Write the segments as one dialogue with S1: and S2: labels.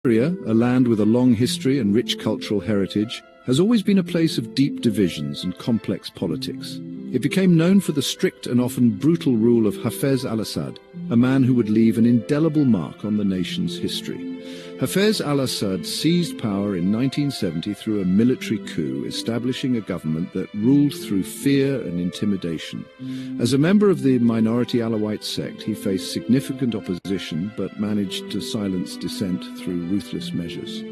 S1: Syria, a land with a long history and rich cultural heritage, has always been a place of deep divisions and complex politics. It became known for the strict and often brutal rule of Hafez al-Assad, a man who would leave an indelible mark on the nation's history. Hafez al-Assad seized power in 1970 through a military coup, establishing a government that ruled through fear and intimidation. As a member of the minority Alawite sect, he faced significant opposition but managed to silence dissent through ruthless measures.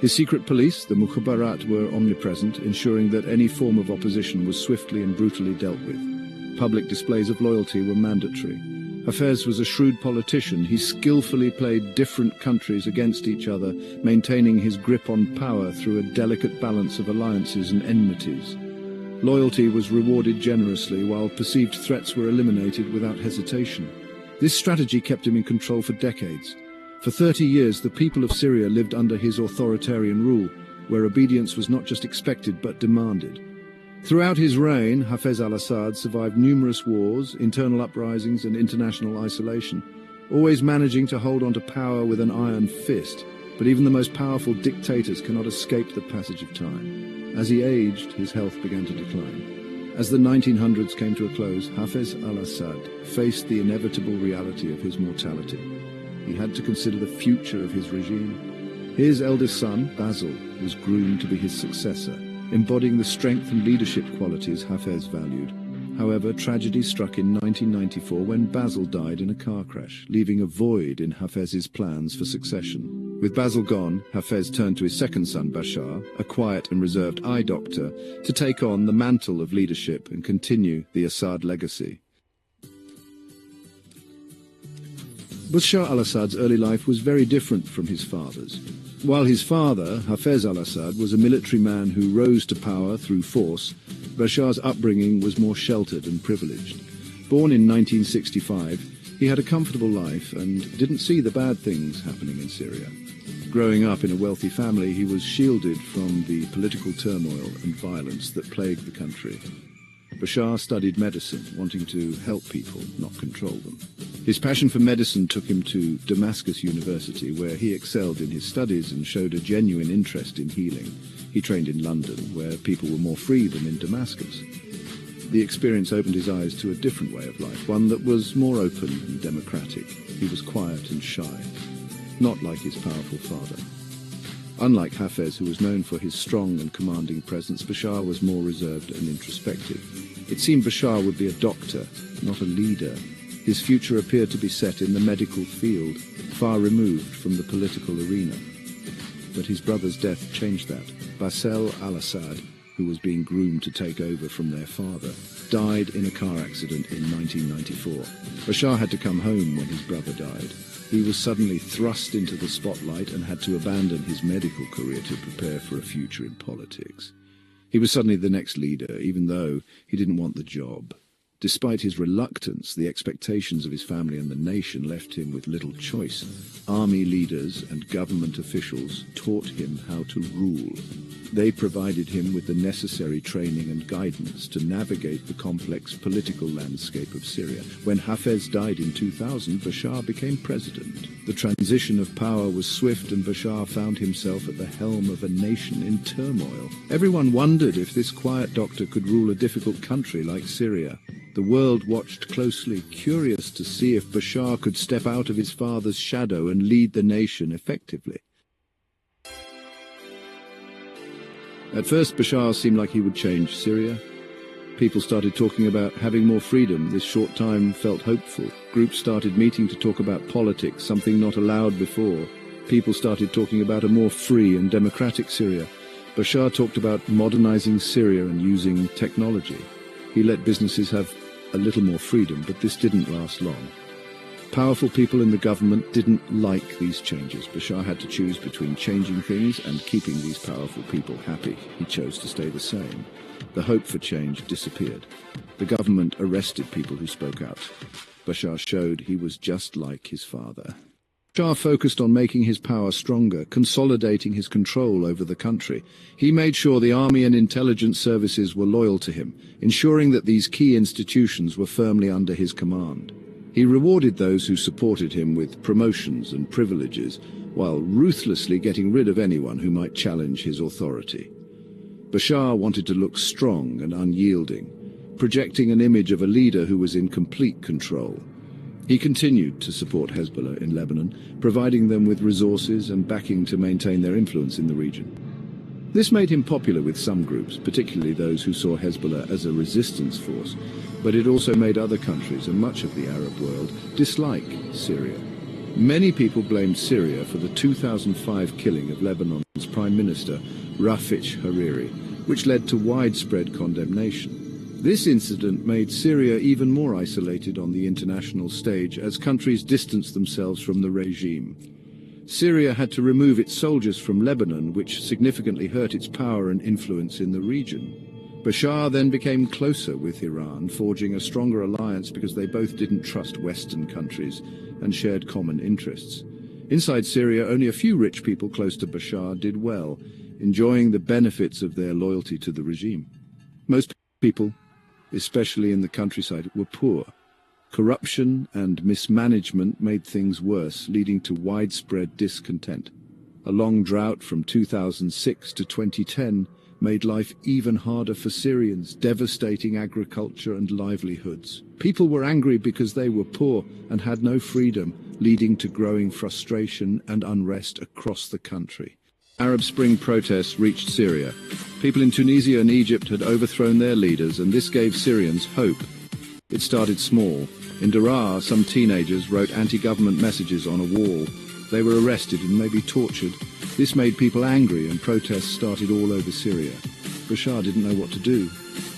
S1: His secret police, the Mukhabarat, were omnipresent, ensuring that any form of opposition was swiftly and brutally dealt with. Public displays of loyalty were mandatory. Hafez was a shrewd politician. He skillfully played different countries against each other, maintaining his grip on power through a delicate balance of alliances and enmities. Loyalty was rewarded generously, while perceived threats were eliminated without hesitation. This strategy kept him in control for decades. For 30 years, the people of Syria lived under his authoritarian rule, where obedience was not just expected but demanded. Throughout his reign, Hafez al-Assad survived numerous wars, internal uprisings and international isolation, always managing to hold on to power with an iron fist. But even the most powerful dictators cannot escape the passage of time. As he aged, his health began to decline. As the 1900s came to a close, Hafez al-Assad faced the inevitable reality of his mortality. He had to consider the future of his regime. His eldest son, Basil, was groomed to be his successor, embodying the strength and leadership qualities Hafez valued. However, tragedy struck in 1994 when Basil died in a car crash, leaving a void in Hafez's plans for succession. With Basil gone, Hafez turned to his second son, Bashar, a quiet and reserved eye doctor, to take on the mantle of leadership and continue the Assad legacy. Bashar al-Assad's early life was very different from his father's. While his father, Hafez al-Assad, was a military man who rose to power through force, Bashar's upbringing was more sheltered and privileged. Born in 1965, he had a comfortable life and didn't see the bad things happening in Syria. Growing up in a wealthy family, he was shielded from the political turmoil and violence that plagued the country. Bashar studied medicine, wanting to help people, not control them. His passion for medicine took him to Damascus University, where he excelled in his studies and showed a genuine interest in healing. He trained in London, where people were more free than in Damascus. The experience opened his eyes to a different way of life, one that was more open and democratic. He was quiet and shy, not like his powerful father. Unlike Hafez, who was known for his strong and commanding presence, Bashar was more reserved and introspective. It seemed Bashar would be a doctor, not a leader. His future appeared to be set in the medical field, far removed from the political arena. But his brother's death changed that. Bashar al-Assad, who was being groomed to take over from their father, died in a car accident in 1994. Bashar had to come home when his brother died. He was suddenly thrust into the spotlight and had to abandon his medical career to prepare for a future in politics. He was suddenly the next leader, even though he didn't want the job. Despite his reluctance, the expectations of his family and the nation left him with little choice. Army leaders and government officials taught him how to rule. They provided him with the necessary training and guidance to navigate the complex political landscape of Syria. When Hafez died in 2000, Bashar became president. The transition of power was swift, and Bashar found himself at the helm of a nation in turmoil. Everyone wondered if this quiet doctor could rule a difficult country like Syria. The world watched closely, curious to see if Bashar could step out of his father's shadow and lead the nation effectively. At first, Bashar seemed like he would change Syria. People started talking about having more freedom. This short time felt hopeful. Groups started meeting to talk about politics, something not allowed before. People started talking about a more free and democratic Syria. Bashar talked about modernizing Syria and using technology. He let businesses have a little more freedom, but this didn't last long. Powerful people in the government didn't like these changes. Bashar had to choose between changing things and keeping these powerful people happy. He chose to stay the same. The hope for change disappeared. The government arrested people who spoke out. Bashar showed he was just like his father. Bashar focused on making his power stronger, consolidating his control over the country. He made sure the army and intelligence services were loyal to him, ensuring that these key institutions were firmly under his command. He rewarded those who supported him with promotions and privileges, while ruthlessly getting rid of anyone who might challenge his authority. Bashar wanted to look strong and unyielding, projecting an image of a leader who was in complete control. He continued to support Hezbollah in Lebanon, providing them with resources and backing to maintain their influence in the region. This made him popular with some groups, particularly those who saw Hezbollah as a resistance force, but it also made other countries and much of the Arab world dislike Syria. Many people blamed Syria for the 2005 killing of Lebanon's Prime Minister, Rafik Hariri, which led to widespread condemnation. This incident made Syria even more isolated on the international stage as countries distanced themselves from the regime. Syria had to remove its soldiers from Lebanon, which significantly hurt its power and influence in the region. Bashar then became closer with Iran, forging a stronger alliance because they both didn't trust Western countries and shared common interests. Inside Syria, only a few rich people close to Bashar did well, enjoying the benefits of their loyalty to the regime. Most people, especially in the countryside, were poor. Corruption and mismanagement made things worse, leading to widespread discontent. A long drought from 2006 to 2010 made life even harder for Syrians, devastating agriculture and livelihoods. People were angry because they were poor and had no freedom, leading to growing frustration and unrest across the country. Arab Spring protests reached Syria. People in Tunisia and Egypt had overthrown their leaders, and this gave Syrians hope. It started small. In Daraa, some teenagers wrote anti-government messages on a wall. They were arrested and maybe tortured. This made people angry, and protests started all over Syria. Bashar didn't know what to do.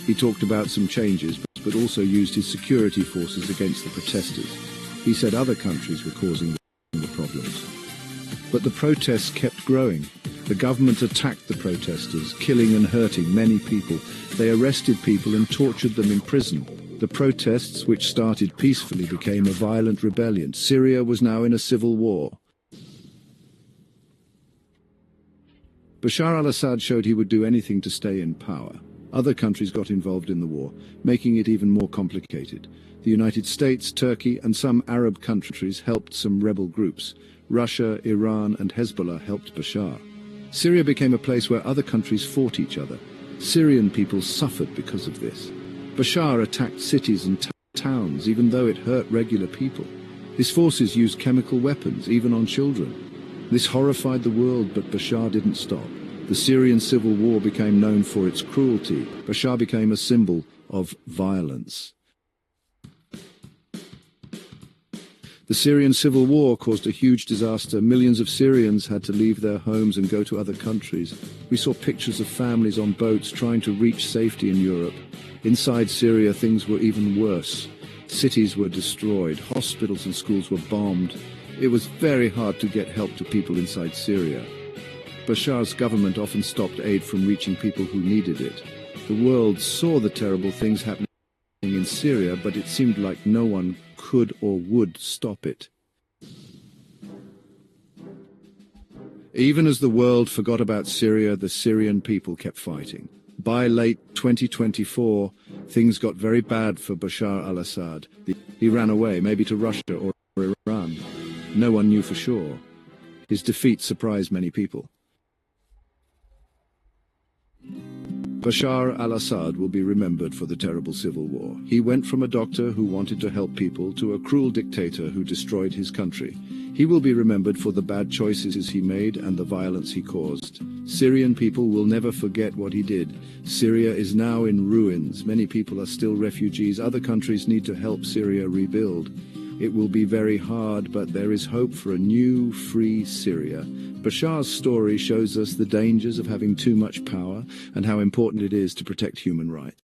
S1: He talked about some changes, but also used his security forces against the protesters. He said other countries were causing the problems. But the protests kept growing. The government attacked the protesters, killing and hurting many people. They arrested people and tortured them in prison. The protests, which started peacefully, became a violent rebellion. Syria was now in a civil war. Bashar al-Assad showed he would do anything to stay in power. Other countries got involved in the war, making it even more complicated. The United States, Turkey, and some Arab countries helped some rebel groups. Russia, Iran, and Hezbollah helped Bashar. Syria became a place where other countries fought each other. Syrian people suffered because of this. Bashar attacked cities and towns, even though it hurt regular people. His forces used chemical weapons, even on children. This horrified the world, but Bashar didn't stop. The Syrian civil war became known for its cruelty. Bashar became a symbol of violence. The Syrian civil war caused a huge disaster. Millions of Syrians had to leave their homes and go to other countries. We saw pictures of families on boats trying to reach safety in Europe. Inside Syria, things were even worse. Cities were destroyed, hospitals and schools were bombed. It was very hard to get help to people inside Syria. Bashar's government often stopped aid from reaching people who needed it. The world saw the terrible things happening in Syria, but it seemed like no one could or would stop it. Even as the world forgot about Syria, the Syrian people kept fighting. By late 2024, things got very bad for Bashar al-Assad. He ran away, maybe to Russia or Iran. No one knew for sure. His defeat surprised many people. Bashar al-Assad will be remembered for the terrible civil war. He went from a doctor who wanted to help people to a cruel dictator who destroyed his country. He will be remembered for the bad choices he made and the violence he caused. Syrian people will never forget what he did. Syria is now in ruins. Many people are still refugees. Other countries need to help Syria rebuild. It will be very hard, but there is hope for a new, free Syria. Bashar's story shows us the dangers of having too much power and how important it is to protect human rights.